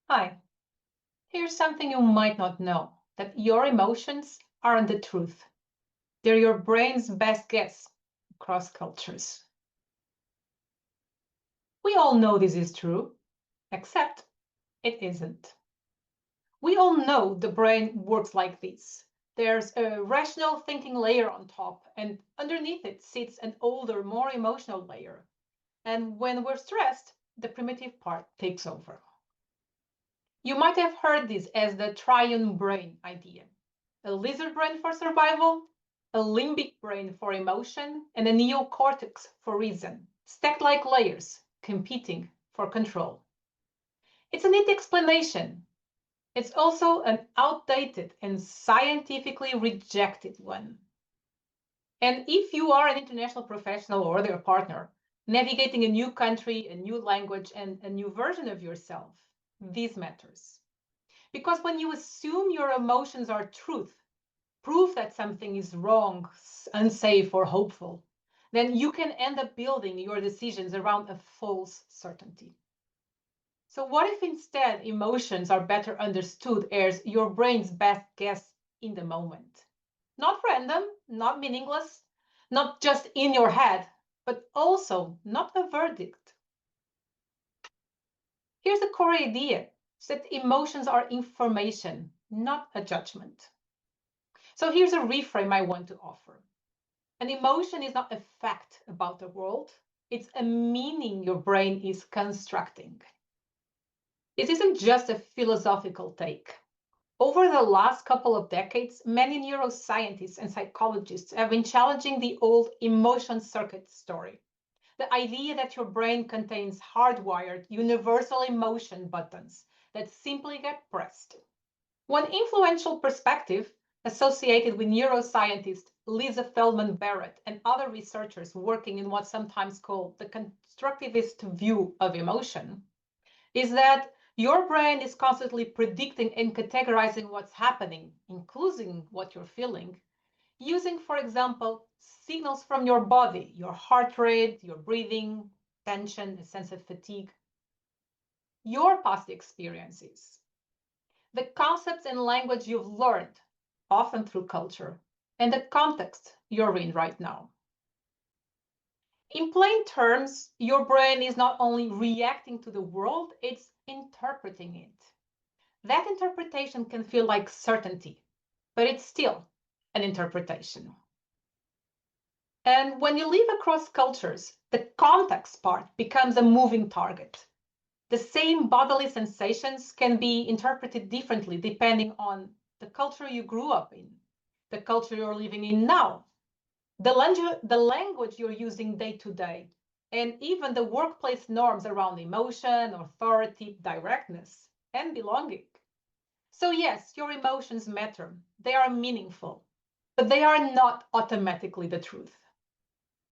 Hi, here's something you might not know, that your emotions aren't the truth. They're your brain's best guess across cultures. We all know this is true, except it isn't. We all know the brain works like this. There's a rational thinking layer on top, and underneath it sits an older, more emotional layer. And when we're stressed, the primitive part takes over. You might have heard this as the triune brain idea. A lizard brain for survival, a limbic brain for emotion, and a neocortex for reason, stacked like layers, competing for control. It's a neat explanation. It's also an outdated and scientifically rejected one. And if you are an international professional or their partner, navigating a new country, a new language, and a new version of yourself, this matters. Because when you assume your emotions are truth, proof that something is wrong, unsafe, or hopeful, then you can end up building your decisions around a false certainty. So what if instead emotions are better understood as your brain's best guess in the moment? Not random, not meaningless, not just in your head, but also not a verdict. Here's the core idea, that emotions are information, not a judgment. So here's a reframe I want to offer. An emotion is not a fact about the world, it's a meaning your brain is constructing. It isn't just a philosophical take. Over the last couple of decades, many neuroscientists and psychologists have been challenging the old emotion circuit story. The idea that your brain contains hardwired universal emotion buttons that simply get pressed. One influential perspective associated with neuroscientist Lisa Feldman Barrett and other researchers working in what's sometimes called the constructivist view of emotion is that your brain is constantly predicting and categorizing what's happening, including what you're feeling, using, for example, signals from your body, your heart rate, your breathing, tension, a sense of fatigue, your past experiences, the concepts and language you've learned, often through culture, and the context you're in right now. In plain terms, your brain is not only reacting to the world, it's interpreting it. That interpretation can feel like certainty, but it's still an interpretation. And when you live across cultures, the context part becomes a moving target. The same bodily sensations can be interpreted differently depending on the culture you grew up in, the culture you're living in now, the language you're using day to day, and even the workplace norms around emotion, authority, directness, and belonging. So yes, your emotions matter. They are meaningful, but they are not automatically the truth.